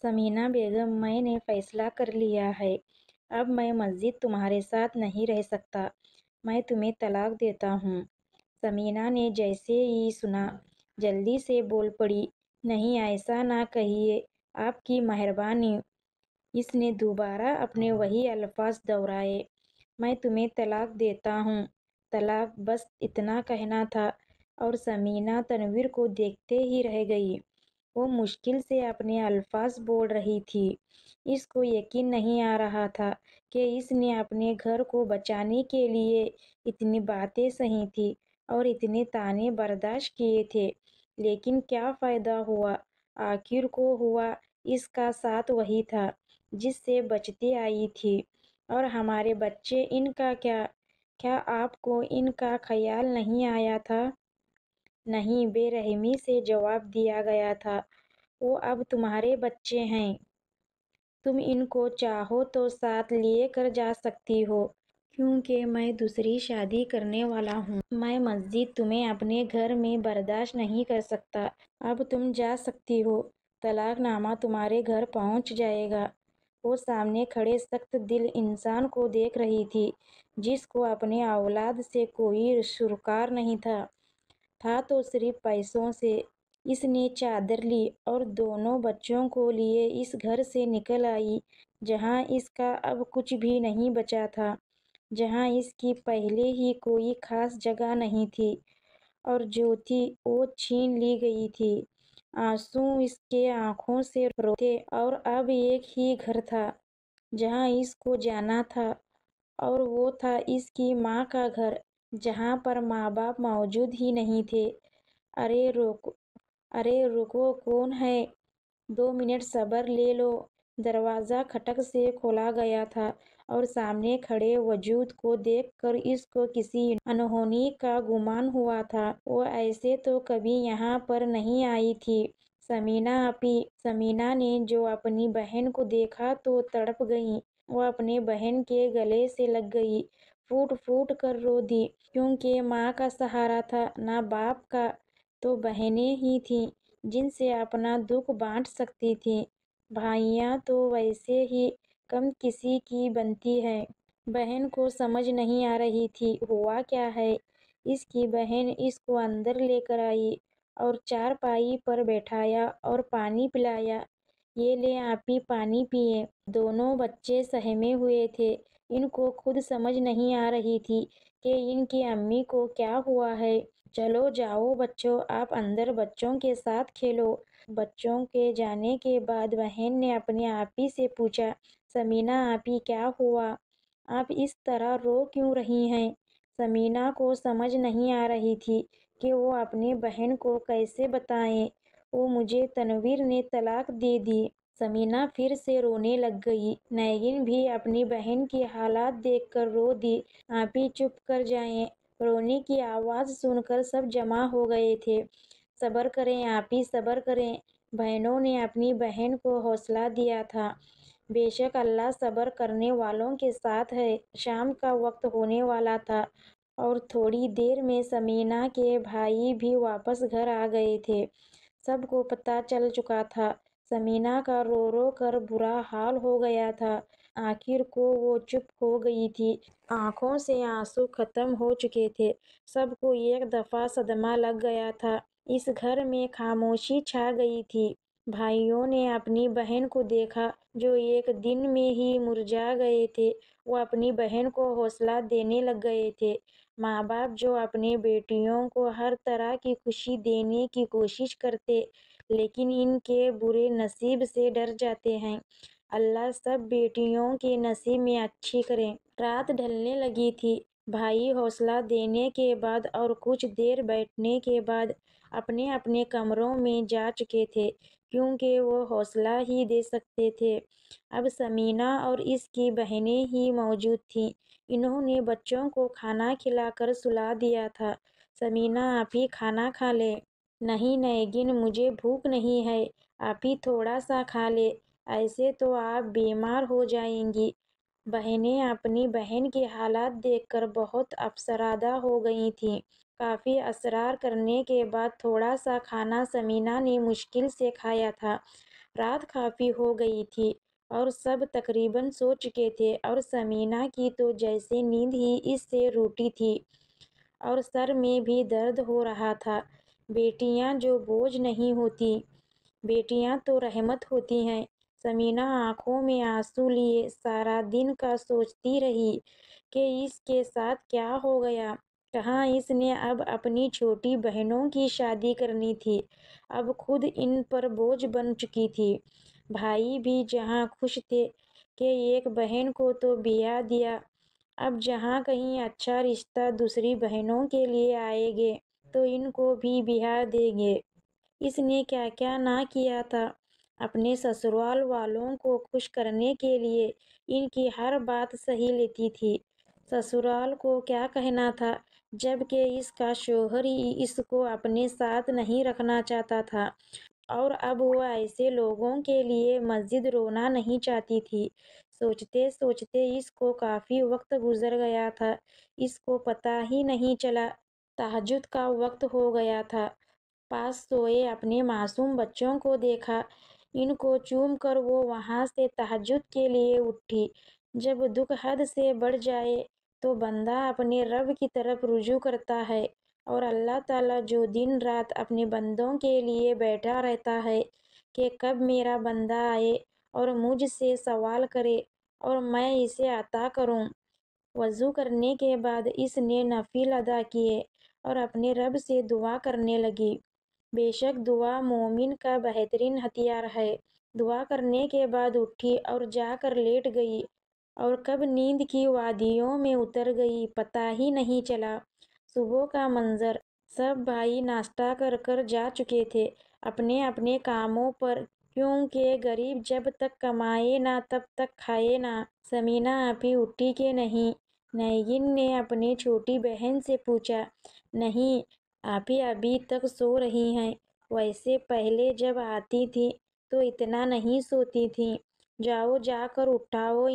سمینہ بیگم، میں نے فیصلہ کر لیا ہے۔ اب میں مزید تمہارے ساتھ نہیں رہ سکتا۔ میں تمہیں طلاق دیتا ہوں۔ سمینہ نے جیسے ہی سنا جلدی سے بول پڑی، نہیں ایسا نہ کہیے، آپ کی مہربانی۔ اس نے دوبارہ اپنے وہی الفاظ دہرائے، میں تمہیں طلاق دیتا ہوں۔ طلاق، بس اتنا کہنا تھا، اور سمینہ تنویر کو دیکھتے ہی رہ گئی۔ وہ مشکل سے اپنے الفاظ بول رہی تھی۔ اس کو یقین نہیں آ رہا تھا کہ اس نے اپنے گھر کو بچانے کے لیے اتنی باتیں سہی تھی اور اتنے طعنے برداشت کیے تھے، لیکن کیا فائدہ ہوا؟ آخر کو ہوا اس کا ساتھ وہی تھا جس سے بچتی آئی تھی۔ اور ہمارے بچے، ان کا کیا؟ کیا آپ کو ان کا خیال نہیں آیا تھا؟ نہیں، بے رحمی سے جواب دیا گیا تھا، وہ اب تمہارے بچے ہیں۔ تم ان کو چاہو تو ساتھ لے کر جا سکتی ہو، کیونکہ میں دوسری شادی کرنے والا ہوں۔ میں مزید تمہیں اپنے گھر میں برداشت نہیں کر سکتا۔ اب تم جا سکتی ہو، طلاق نامہ تمہارے گھر پہنچ جائے گا۔ وہ سامنے کھڑے سخت دل انسان کو دیکھ رہی تھی، جس کو اپنے اولاد سے کوئی سروکار نہیں تھا تو صرف پیسوں سے۔ اس نے چادر لی اور دونوں بچوں کو لیے اس گھر سے نکل آئی، جہاں اس کا اب کچھ بھی نہیں بچا تھا، جہاں اس کی پہلے ہی کوئی خاص جگہ نہیں تھی، اور جو تھی وہ چھین لی گئی تھی۔ آنسو اس کے آنکھوں سے روتے، اور اب ایک ہی گھر تھا جہاں اس کو جانا تھا، اور وہ تھا اس کی ماں کا گھر، جہاں پر ماں باپ موجود ہی نہیں تھے۔ ارے رکو، کون ہے؟ 2 منٹ صبر لے لو۔ دروازہ کھٹک سے کھولا گیا تھا، اور سامنے کھڑے وجود کو دیکھ کر اس کو کسی انہونی کا گمان ہوا تھا۔ وہ ایسے تو کبھی یہاں پر نہیں آئی تھی۔ سمینہ آپی! سمینہ نے جو اپنی بہن کو دیکھا تو تڑپ گئی۔ وہ اپنی بہن کے گلے سے لگ گئی، پھوٹ پھوٹ کر رو دی، کیونکہ ماں کا سہارا تھا، نہ باپ کا، تو بہنیں ہی تھیں جن سے اپنا دکھ بانٹ سکتی تھیں۔ بھائیاں تو ویسے ہی کم کسی کی بنتی ہیں۔ بہن کو سمجھ نہیں آ رہی تھی ہوا کیا ہے۔ اس کی بہن اس کو اندر لے کر آئی اور چارپائی پر بٹھایا اور پانی پلایا۔ یہ لیں آپی، پانی پئیں۔ دونوں بچے سہمے ہوئے تھے۔ ان کو خود سمجھ نہیں آ رہی تھی کہ ان کی امی کو کیا ہوا ہے۔ چلو جاؤ بچوں، آپ اندر بچوں کے ساتھ کھیلو۔ بچوں کے جانے کے بعد بہن نے اپنی آپی سے پوچھا، سمینہ آپی کیا ہوا؟ آپ اس طرح رو کیوں رہی ہیں؟ سمینہ کو سمجھ نہیں آ رہی تھی کہ وہ اپنی بہن کو کیسے بتائے۔ وہ مجھے تنویر نے طلاق دے دی۔ سمینہ پھر سے رونے لگ گئی۔ نگین بھی اپنی بہن کی حالت دیکھ کر رو دی۔ آپی چپ کر جائیں۔ رونے کی آواز سن کر سب جمع ہو گئے تھے۔ صبر کریں آپی، صبر کریں۔ بہنوں نے اپنی بہن کو حوصلہ دیا تھا۔ بے شک اللہ صبر کرنے والوں کے ساتھ ہے۔ شام کا وقت ہونے والا تھا، اور تھوڑی دیر میں سمینہ کے بھائی بھی واپس گھر آ گئے تھے۔ سب کو پتہ چل چکا تھا۔ سمینہ کا رو رو کر برا حال ہو گیا تھا۔ آخر کو وہ چپ ہو گئی تھی۔ آنکھوں سے آنسو ختم ہو چکے تھے۔ سب کو ایک دفعہ صدمہ لگ گیا تھا۔ اس گھر میں خاموشی چھا گئی تھی۔ بھائیوں نے اپنی بہن کو دیکھا جو ایک دن میں ہی مرجھا گئے تھے۔ وہ اپنی بہن کو حوصلہ دینے لگ گئے تھے۔ ماں باپ جو اپنی بیٹیوں کو ہر طرح کی خوشی دینے کی کوشش کرتے، لیکن ان کے برے نصیب سے ڈر جاتے ہیں، اللہ سب بیٹیوں کے نصیب میں اچھی کرے۔ رات ڈھلنے لگی تھی۔ بھائی حوصلہ دینے کے بعد اور کچھ دیر بیٹھنے کے بعد اپنے اپنے کمروں میں جا چکے تھے، کیونکہ وہ حوصلہ ہی دے سکتے تھے۔ اب سمینہ اور اس کی بہنیں ہی موجود تھیں۔ انہوں نے بچوں کو کھانا کھلا کر سلا دیا تھا۔ سمینہ آپی کھانا کھا لیں۔ نہیں نگین، مجھے بھوک نہیں ہے، آپی تھوڑا سا کھا لیں، ایسے تو آپ بیمار ہو جائیں گی۔ بہنیں اپنی بہن کی حالت دیکھ کر بہت افسردہ ہو گئی تھیں۔ کافی اصرار کرنے کے بعد تھوڑا سا کھانا سمینہ نے مشکل سے کھایا تھا۔ رات کافی ہو گئی تھی اور سب تقریباً سو چکے تھے، اور سمینہ کی تو جیسے نیند ہی اس سے روٹی تھی اور سر میں بھی درد ہو رہا تھا۔ بیٹیاں جو بوجھ نہیں ہوتی، بیٹیاں تو رحمت ہوتی ہیں۔ سمینہ آنکھوں میں آنسو لیے سارا دن کا سوچتی رہی کہ اس کے ساتھ کیا ہو گیا۔ کہاں اس نے اب اپنی چھوٹی بہنوں کی شادی کرنی تھی، اب خود ان پر بوجھ بن چکی تھی۔ بھائی بھی جہاں خوش تھے کہ ایک بہن کو تو بیاہ دیا، اب جہاں کہیں اچھا رشتہ دوسری بہنوں کے لیے آئے گے تو ان کو بھی بیاہ دیں گے۔ اس نے کیا کیا نہ کیا تھا اپنے سسرال والوں کو خوش کرنے کے لیے، ان کی ہر بات سہی لیتی تھی۔ سسرال کو کیا کہنا تھا جب کہ اس کا شوہر ہی اس کو اپنے ساتھ نہیں رکھنا چاہتا تھا، اور اب وہ ایسے لوگوں کے لیے مسجد رونا نہیں چاہتی تھی۔ سوچتے سوچتے اس کو کافی وقت گزر گیا تھا، اس کو پتہ ہی نہیں چلا۔ تہجد کا وقت ہو گیا تھا۔ پاس سوئے اپنے معصوم بچوں کو دیکھا، ان کو چوم کر وہ وہاں سے تہجد کے لیے اٹھی۔ جب دکھ حد سے بڑھ جائے تو بندہ اپنے رب کی طرف رجوع کرتا ہے، اور اللہ تعالیٰ جو دن رات اپنے بندوں کے لیے بیٹھا رہتا ہے کہ کب میرا بندہ آئے اور مجھ سے سوال کرے اور میں اسے عطا کروں۔ وضو کرنے کے بعد اس نے نفل ادا کیے اور اپنے رب سے دعا کرنے لگی۔ بے شک دعا مومن کا بہترین ہتھیار ہے۔ دعا کرنے کے بعد اٹھی اور جا کر لیٹ گئی، اور کب نیند کی وادیوں میں اتر گئی پتہ ہی نہیں چلا۔ صبح کا منظر، سب بھائی ناشتہ کر کر جا چکے تھے اپنے اپنے کاموں پر، کیونکہ غریب جب تک کمائے نہ تب تک کھائے نہ۔ سمینہ آپی اٹھی کہ نہیں؟ نگین نے اپنی چھوٹی بہن سے پوچھا۔ نہیں، آپی ابھی تک سو رہی ہیں، ویسے پہلے جب آتی تھی تو اتنا نہیں سوتی تھیں۔ جاؤ جا کر اٹھاؤ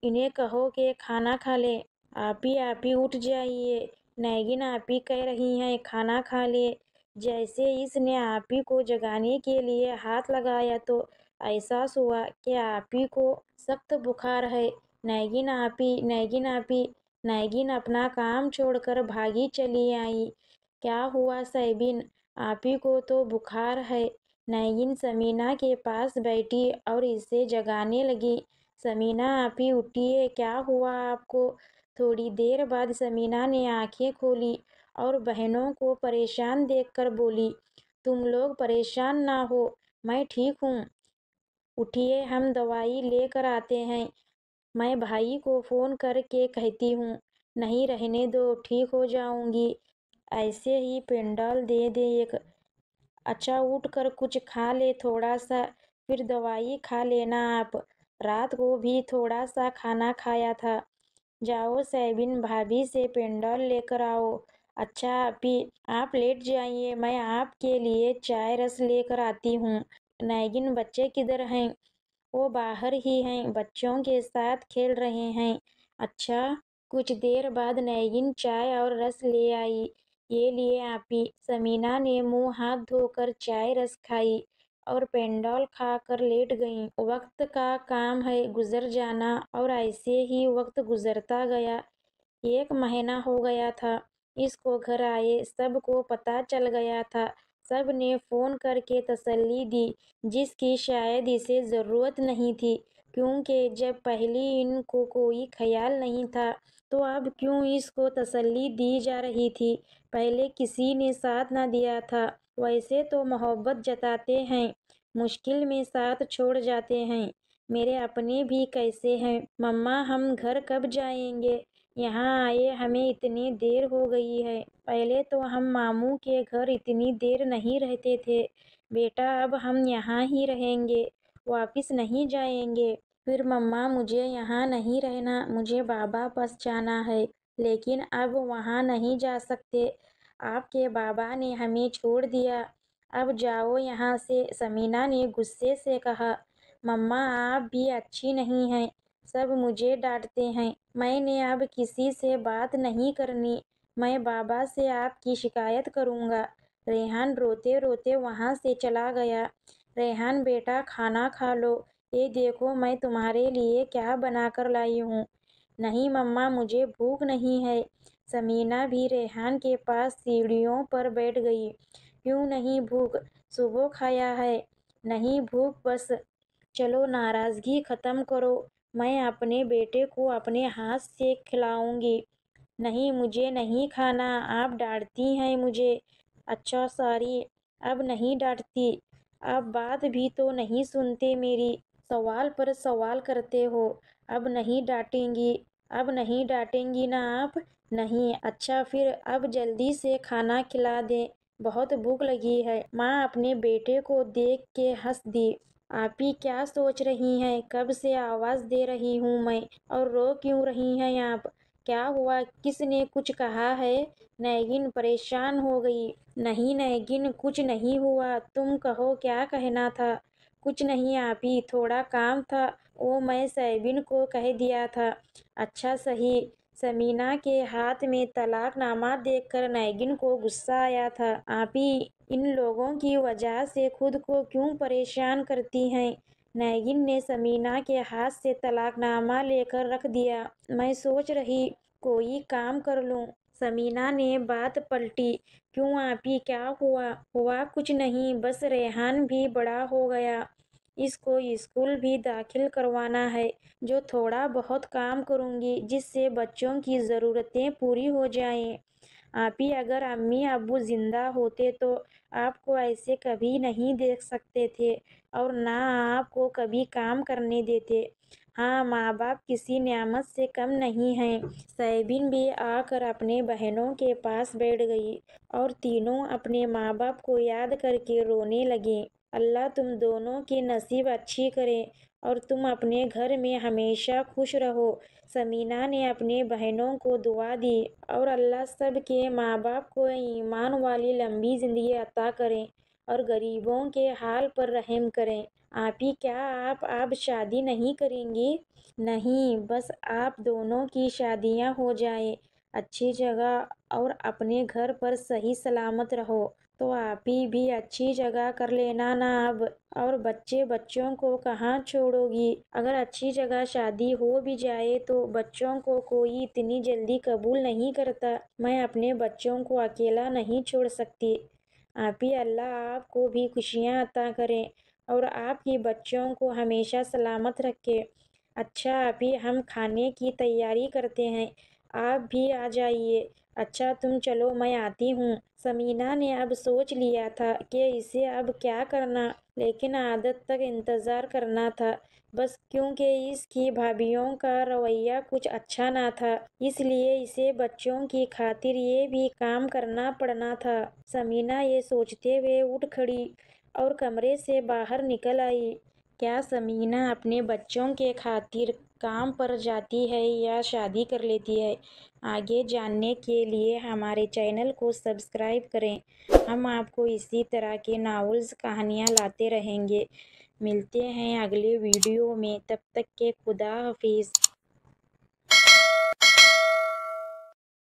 انہیں کہو کہ کھانا کھا لیں۔ آپی اٹھ جائیے، نگین آپی کہہ رہی ہیں کھانا کھا لیں۔ جیسے اس نے آپی کو جگانے کے لیے ہاتھ لگایا تو احساس ہوا کہ آپی کو سخت بخار ہے۔ نگین آپی، نگین آپی۔ نگین اپنا کام چھوڑ کر بھاگی چلی آئی۔ کیا ہوا صیبین، آپی کو تو بخار ہے۔ نگین سمینہ کے پاس بیٹھی اور اسے جگانے لگی۔ سمینہ آپی اٹھیے، کیا ہوا آپ کو؟ تھوڑی دیر بعد سمینہ نے آنکھیں کھولی اور بہنوں کو پریشان دیکھ کر بولی، تم لوگ پریشان نہ ہو، میں ٹھیک ہوں۔ اٹھیے، ہم دوائی لے کر آتے ہیں، میں بھائی کو فون کر کے کہتی ہوں۔ نہیں رہنے دو، ٹھیک ہو جاؤں گی، ایسے ہی پینڈال دے دیں ایک۔ اچھا اٹھ کر کچھ کھا لے تھوڑا سا، پھر دوائی کھا لینا آپ۔ رات کو بھی تھوڑا سا کھانا کھایا تھا۔ جاؤ صیبین بھابھی سے پینڈال لے کر آؤ۔ اچھا آپی، آپ لیٹ جائیے، میں آپ کے لیے چائے رس لے کر آتی ہوں۔ نگین بچے کدھر ہیں؟ وہ باہر ہی ہیں، بچوں کے ساتھ کھیل رہے ہیں۔ اچھا۔ کچھ دیر بعد نگین چائے اور رس لے آئی۔ یہ لیے آپی۔ سمینہ نے منہ ہاتھ دھو کر چائے رس کھائی اور پینڈال کھا کر لیٹ گئیں۔ وقت کا کام ہے گزر جانا، اور ایسے ہی وقت گزرتا گیا۔ 1 مہینہ ہو گیا تھا اس کو گھر آئے، سب کو پتہ چل گیا تھا۔ سب نے فون کر کے تسلی دی، جس کی شاید اسے ضرورت نہیں تھی، کیونکہ جب پہلے ان کو کوئی خیال نہیں تھا تو اب کیوں اس کو تسلی دی جا رہی تھی؟ پہلے کسی نے ساتھ نہ دیا تھا۔ ویسے تو محبت جتاتے ہیں، مشکل میں ساتھ چھوڑ جاتے ہیں۔ میرے اپنے بھی کیسے ہیں؟ مما ہم گھر کب جائیں گے؟ یہاں آئے ہمیں اتنی دیر ہو گئی ہے، پہلے تو ہم ماموں کے گھر اتنی دیر نہیں رہتے تھے۔ بیٹا اب ہم یہاں ہی رہیں گے، واپس نہیں جائیں گے۔ پھر مما مجھے یہاں نہیں رہنا، مجھے بابا پاس جانا ہے، لیکن اب وہاں نہیں جا سکتے، آپ کے بابا نے ہمیں چھوڑ دیا، اب جاؤ یہاں سے۔ سمینہ نے غصے سے کہا، مما آپ بھی اچھی نہیں ہیں، سب مجھے ڈانٹتے ہیں، میں نے اب کسی سے بات نہیں کرنی، میں بابا سے آپ کی شکایت کروں گا۔ ریحان روتے روتے وہاں سے چلا گیا۔ ریحان بیٹا کھانا کھا لو، یہ دیکھو میں تمہارے لیے کیا بنا کر لائی ہوں۔ نہیں مما مجھے بھوک نہیں ہے۔ ثمینہ بھی ریحان کے پاس سیڑھیوں پر بیٹھ گئی۔ کیوں نہیں بھوک؟ صبح کھایا ہے۔ نہیں بھوک بس۔ چلو ناراضگی ختم کرو، میں اپنے بیٹے کو اپنے ہاتھ سے کھلاؤں گی۔ نہیں مجھے نہیں کھانا، آپ ڈانٹتی ہیں مجھے۔ اچھا سوری، اب نہیں ڈانٹتی۔ آپ بات بھی تو نہیں سنتے میری، سوال پر سوال کرتے ہو۔ اب نہیں ڈانٹیں گی، اب نہیں ڈانٹیں گی نا آپ؟ نہیں، اچھا پھر اب جلدی سے کھانا کھلا دیں، بہت بھوک لگی ہے۔ ماں اپنے بیٹے کو دیکھ کے ہنس دی۔ آپی کیا سوچ رہی ہیں؟ کب سے آواز دے رہی ہوں میں، اور رو کیوں رہی ہیں آپ؟ کیا ہوا؟ کس نے کچھ کہا ہے؟ نگین پریشان ہو گئی۔ نہیں نگین کچھ نہیں ہوا، تم کہو کیا کہنا تھا؟ کچھ نہیں آپی، تھوڑا کام تھا، وہ میں صابن کو کہہ دیا تھا۔ اچھا صحیح۔ ثمینہ کے ہاتھ میں طلاق نامہ دیکھ کر نگین کو غصہ آیا تھا۔ آپی ان لوگوں کی وجہ سے خود کو کیوں پریشان کرتی ہیں؟ نگین نے ثمینہ کے ہاتھ سے طلاق نامہ لے کر رکھ دیا۔ میں سوچ رہی کوئی کام کر لوں۔ ثمینہ نے بات پلٹی۔ کیوں آپی کیا ہوا؟ ہوا کچھ نہیں، بس ریحان بھی بڑا ہو گیا، اس کو اسکول بھی داخل کروانا ہے، جو تھوڑا بہت کام کروں گی جس سے بچوں کی ضرورتیں پوری ہو جائیں۔ آپی اگر امی ابو زندہ ہوتے تو آپ کو ایسے کبھی نہیں دیکھ سکتے تھے، اور نہ آپ کو کبھی کام کرنے دیتے۔ ہاں ماں باپ کسی نعمت سے کم نہیں ہیں۔ صابن بھی آ کر اپنے بہنوں کے پاس بیٹھ گئی، اور تینوں اپنے ماں باپ کو یاد کر کے رونے لگیں۔ اللہ تم دونوں کے نصیب اچھی کرے، اور تم اپنے گھر میں ہمیشہ خوش رہو۔ ثمینہ نے اپنے بہنوں کو دعا دی، اور اللہ سب کے ماں باپ کو ایمان والی لمبی زندگی عطا کرے، اور غریبوں کے حال پر رحم کرے۔ آپی کیا آپ اب شادی نہیں کریں گی؟ نہیں، بس آپ دونوں کی شادیاں ہو جائیں اچھی جگہ، اور اپنے گھر پر صحیح سلامت رہو، تو آپی بھی اچھی جگہ کر لینا نا اب۔ اور بچوں کو کہاں چھوڑو گی؟ اگر اچھی جگہ شادی ہو بھی جائے تو بچوں کو کوئی اتنی جلدی قبول نہیں کرتا، میں اپنے بچوں کو اکیلا نہیں چھوڑ سکتی۔ آپی اللہ آپ کو بھی خوشیاں عطا کرے، اور آپ کے بچوں کو ہمیشہ سلامت رکھے۔ اچھا آپی ہم کھانے کی تیاری کرتے ہیں، آپ بھی آ جائیے۔ اچھا تم چلو میں آتی ہوں۔ ثمینہ نے اب سوچ لیا تھا کہ اسے اب کیا کرنا، لیکن عادت تک انتظار کرنا تھا، بس کیونکہ اس کی بھابھیوں کا رویہ کچھ اچھا نہ تھا، اس لیے اسے بچوں کی خاطر یہ بھی کام کرنا پڑنا تھا۔ ثمینہ یہ سوچتے ہوئے اٹھ کھڑی اور کمرے سے باہر نکل آئی۔ کیا ثمینہ اپنے بچوں کے خاطر کام پر جاتی ہے یا شادی کر لیتی ہے؟ آگے جاننے کے لیے ہمارے چینل کو سبسکرائب کریں۔ ہم آپ کو اسی طرح کے ناولز کہانیاں لاتے رہیں گے۔ ملتے ہیں اگلے ویڈیو میں، تب تک کے خدا حافظ۔